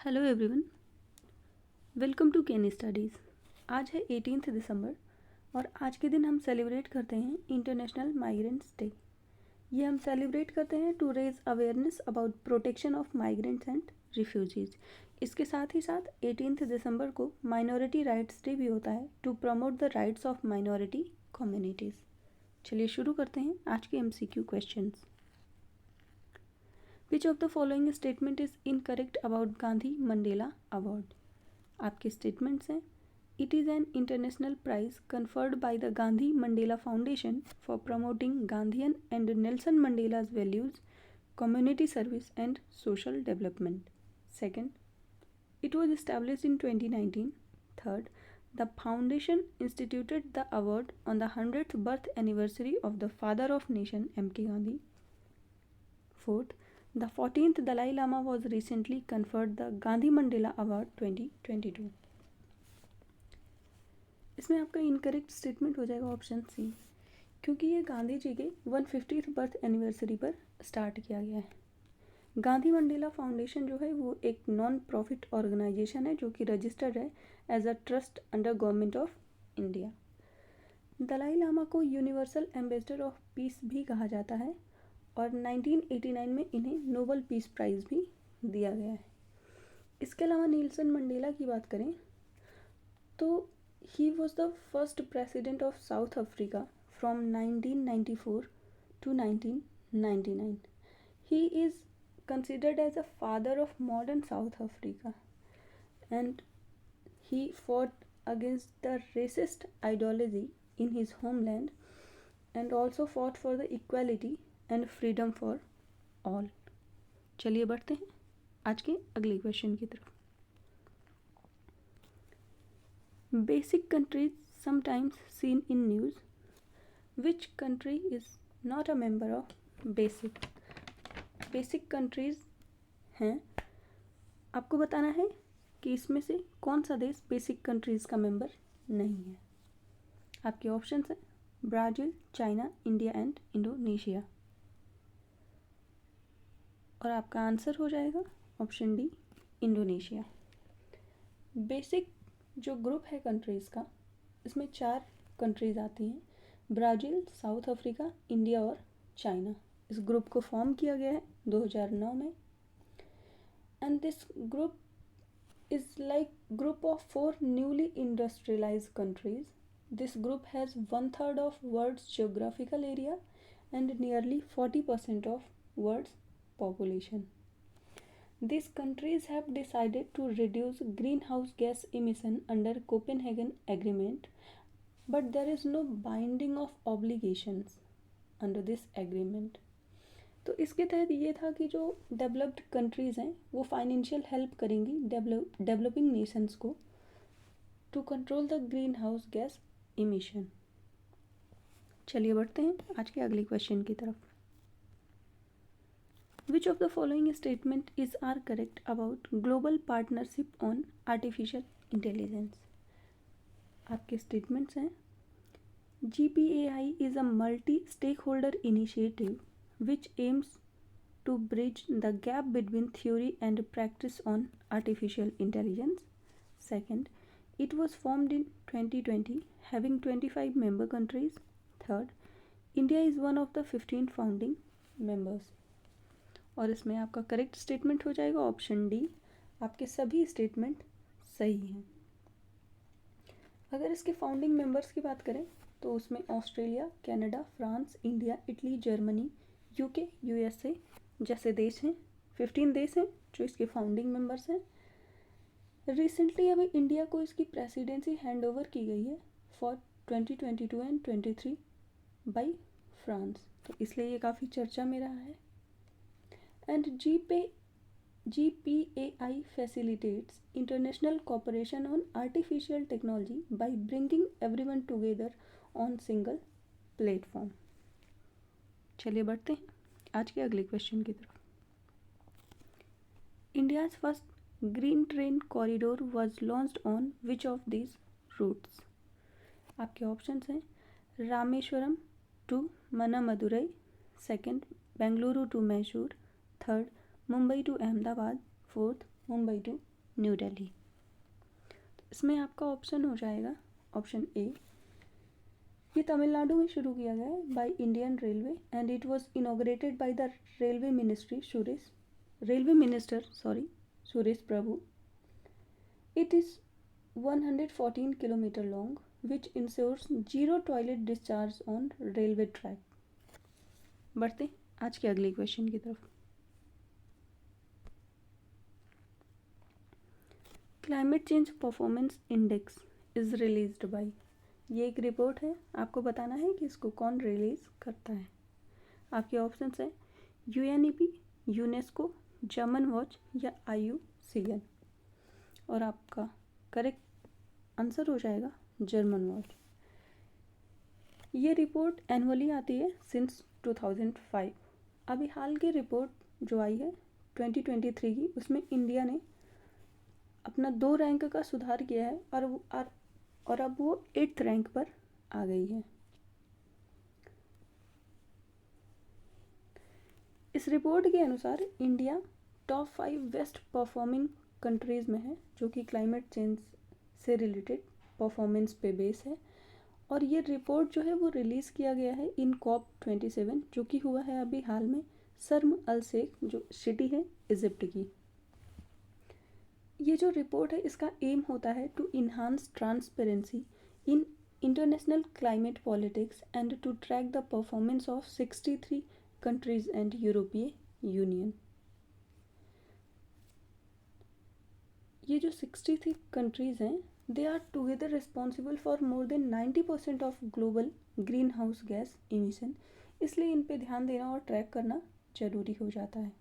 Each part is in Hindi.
Hello everyone, welcome to Ken studies. आज है 18 दिसंबर और आज के दिन हम सेलिब्रेट करते हैं इंटरनेशनल माइग्रेंट्स डे। ये हम सेलिब्रेट करते हैं to raise awareness about protection of migrants and refugees. इसके साथ ही साथ 18 दिसंबर को माइनॉरिटी राइट्स डे भी होता है to promote the rights of minority communities. चलिए शुरू करते हैं आज के MCQ questions. Which of the following statement is incorrect about Gandhi Mandela award? आपके स्टेटमेंट्स हैं it is an international prize conferred by the Gandhi Mandela Foundation for promoting Gandhian and Nelson Mandela's values, community service and social development. Second, it was established in 2019. Third, the foundation instituted the award on the 100th birth anniversary of the father of nation M.K. Gandhi. Fourth, the 14th Dalai Lama was recently conferred the Gandhi Mandela Award 2022. इसमें आपका इनकरेक्ट स्टेटमेंट हो जाएगा ऑप्शन सी, क्योंकि ये गांधी जी के 150th बर्थ एनिवर्सरी पर स्टार्ट किया गया है। गांधी मंडेला फाउंडेशन जो है वो एक नॉन प्रॉफिट ऑर्गेनाइजेशन है जो कि रजिस्टर्ड है as a trust under government of India. Dalai Lama को यूनिवर्सल एम्बेसडर ऑफ पीस भी कहा जाता है और 1989 में इन्हें नोबल पीस प्राइज़ भी दिया गया है। इसके अलावा नीलसन मंडेला की बात करें तो he was the first president of south Africa from 1994 to 1999. He is considered as a father of modern South Africa and he fought against the racist ideology in his homeland and also fought for the equality and freedom for all. चलिए बढ़ते हैं आज के अगले क्वेश्चन की तरफ। Basic countries sometimes seen in news, which country is not a member of basic. Basic countries हैं, आपको बताना है कि इसमें से कौन सा देश बेसिक कंट्रीज़ का मेंबर नहीं है। आपके ऑप्शंस हैं Brazil, China, India and Indonesia. और आपका आंसर हो जाएगा ऑप्शन डी, इंडोनेशिया। बेसिक जो ग्रुप है कंट्रीज़ का, इसमें 4 कंट्रीज़ आती हैं, ब्राज़ील, साउथ अफ्रीका, इंडिया और चाइना। इस ग्रुप को फॉर्म किया गया है 2009 में and this group is like group of 4 newly industrialised countries. This group has 1/3 of world's geographical area and nearly 40% of world's population. These countries have decided to reduce greenhouse gas emission under Copenhagen Agreement, but there is no binding of obligations under this agreement. तो इसके तहत ये था कि जो डेवलप्ड कंट्रीज़ हैं वो फाइनेंशियल हेल्प करेंगी डेवलपिंग नेशंस को to control the greenhouse gas emission. चलिए बढ़ते हैं आज के अगले क्वेश्चन की तरफ। Which of the following statement is are correct about global partnership on artificial intelligence. आपके स्टेटमेंट्स हैं GPAI is a multi stakeholder initiative which aims to bridge the gap between theory and practice on artificial intelligence. Second, it was formed in 2020 having 25 member countries. Third, India is one of the 15 founding members. और इसमें आपका करेक्ट स्टेटमेंट हो जाएगा ऑप्शन डी। आपके सभी स्टेटमेंट सही हैं। अगर इसके फाउंडिंग मेंबर्स की बात करें तो उसमें Australia, Canada, France, India, Italy, Germany, UK, USA जैसे देश हैं। 15 देश हैं जो इसके फाउंडिंग मेंबर्स हैं। रिसेंटली अभी इंडिया को इसकी प्रेसिडेंसी हैंड ओवर की गई है फॉर 2022 एंड 23 बाय फ्रांस, तो इसलिए ये काफ़ी चर्चा में रहा है। And GPAI facilitates international cooperation on artificial technology by bringing everyone together on single platform. चलिए बढ़ते हैं आज के अगले क्वेश्चन की तरफ। India's first green train corridor was launched on which of these routes. आपके ऑप्शंस हैं Rameswaram to Manamadurai, second Bengaluru to Mysore, third Mumbai to Ahmedabad, fourth Mumbai to New Delhi. इसमें आपका ऑप्शन हो जाएगा ऑप्शन ए। ये तमिलनाडु में शुरू किया गया है by Indian railway and it was inaugurated by the railway minister Suresh Prabhu. It is 114 kilometre long which ensures zero toilet discharge on railway track। बढ़ते आज के अगले क्वेश्चन की तरफ। Climate change performance index is released by, ये एक रिपोर्ट है, आपको बताना है कि इसको कौन रिलीज करता है। आपके ऑप्शंस हैं यूएनईपी, यूनेस्को, जर्मन वॉच या IUCN। और आपका करेक्ट आंसर हो जाएगा जर्मन वॉच। ये रिपोर्ट एनुअली आती है सिंस 2005। अभी हाल की रिपोर्ट जो आई है 2023 की, उसमें इंडिया ने अपना 2 रैंक का सुधार किया है और अब वो 8th रैंक पर आ गई है। इस रिपोर्ट के अनुसार India top 5 best performing countries में है, जो कि क्लाइमेट चेंज से रिलेटेड परफॉर्मेंस पे बेस है। और ये रिपोर्ट जो है वो रिलीज़ किया गया है इन COP27, जो कि हुआ है अभी हाल में शर्म अल शेख, जो सिटी है इजिप्ट की। ये जो रिपोर्ट है इसका एम होता है to enhance transparency in international climate politics and to track the performance of 63 countries and यूरोपीय यूनियन। ये जो 63 कंट्रीज़ हैं they are together responsible for more than 90% of global greenhouse gas emission, इसलिए इन पे ध्यान देना और ट्रैक करना ज़रूरी हो जाता है।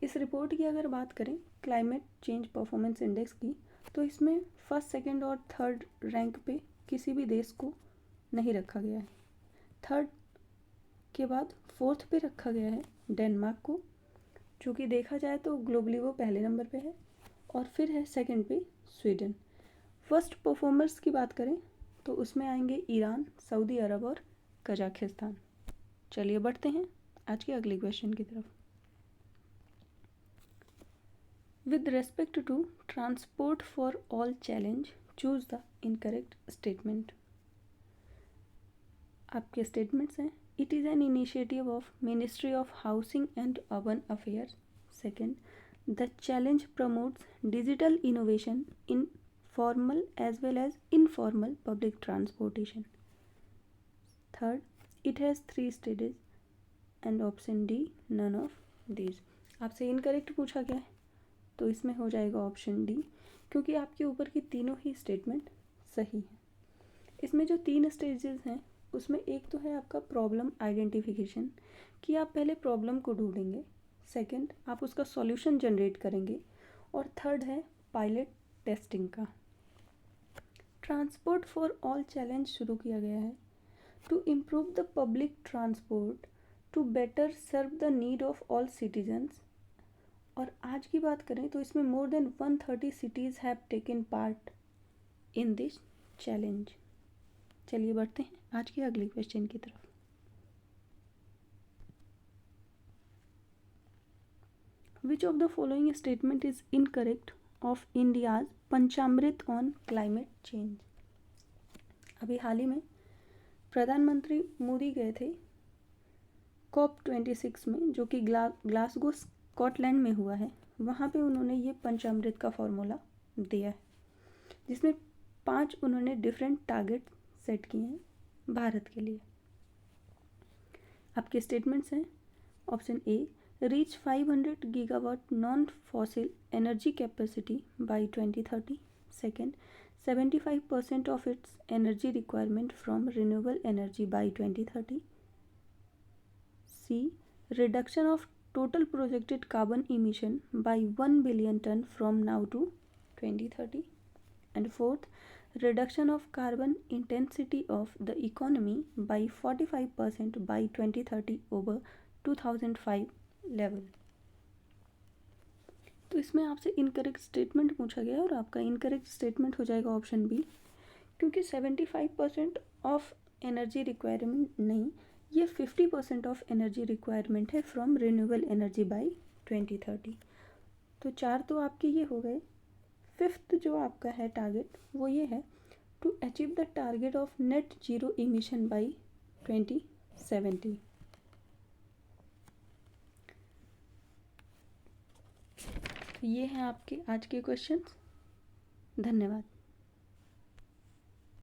इस रिपोर्ट की अगर बात करें क्लाइमेट चेंज परफॉर्मेंस इंडेक्स की, तो इसमें 1st, 2nd और 3rd रैंक पे किसी भी देश को नहीं रखा गया है। 3rd के बाद 4th पे रखा गया है डेनमार्क को, जो कि देखा जाए तो ग्लोबली वो पहले नंबर पे है, और फिर है 2nd पे स्वीडन। फर्स्ट परफॉर्मर्स की बात करें तो उसमें आएंगे ईरान, सऊदी अरब और कजाकिस्तान। चलिए बढ़ते हैं आज के अगले क्वेश्चन की तरफ। With respect to transport for all challenge, choose the incorrect statement। आपके स्टेटमेंट्स हैं it is an initiative of ministry of housing and urban affairs. Second, the challenge promotes digital innovation in formal as well as informal public transportation. Third, it has 3 stages and option D none of these. आपसे इनकरेक्ट पूछा गया है तो इसमें हो जाएगा ऑप्शन डी, क्योंकि आपके ऊपर की तीनों ही स्टेटमेंट सही है। इसमें जो 3 स्टेजेस हैं उसमें एक तो है आपका प्रॉब्लम आइडेंटिफिकेशन, कि आप पहले प्रॉब्लम को ढूंढेंगे, सेकंड आप उसका सॉल्यूशन जनरेट करेंगे, और थर्ड है पायलट टेस्टिंग का। ट्रांसपोर्ट फॉर ऑल चैलेंज शुरू किया गया है to improve the public transport to better serve the need of all citizens. और आज की बात करें तो इसमें more than 130 cities have taken part in this challenge. चलिए बढ़ते हैं आज के अगले क्वेश्चन की तरफ। Which of the following statement is incorrect of India's Panchamrit on climate change. अभी हाल ही में प्रधानमंत्री मोदी गए थे COP26 में, जो कि ग्लासगो स्कॉटलैंड में हुआ है। वहाँ पे उन्होंने ये पंचामृत का फॉर्मूला दिया है, जिसमें 5 उन्होंने डिफरेंट टारगेट सेट किए हैं भारत के लिए। आपके स्टेटमेंट्स हैं option A, reach 500 gigawatt non fossil energy capacity by 2030। Second, 75% of its energy requirement from renewable energy by 2030। C, reduction of total projected carbon emission by 1 billion ton from now to 2030. And fourth, reduction of carbon intensity of the economy by 45% by 2030 over 2005 level। तो इसमें आपसे इनकरेक्ट स्टेटमेंट पूछा गया और आपका इनकरेक्ट स्टेटमेंट हो जाएगा ऑप्शन बी, क्योंकि 75% ऑफ एनर्जी रिक्वायरमेंट नहीं, ये 50% ऑफ एनर्जी रिक्वायरमेंट है फ्रॉम रिन्यूएबल एनर्जी बाय 2030। तो 4 तो आपके ये हो गए फिफ्थ जो आपका है टारगेट वो ये है to achieve the target of net zero emission by 2070। ये हैं आपके आज के क्वेश्चंस। धन्यवाद।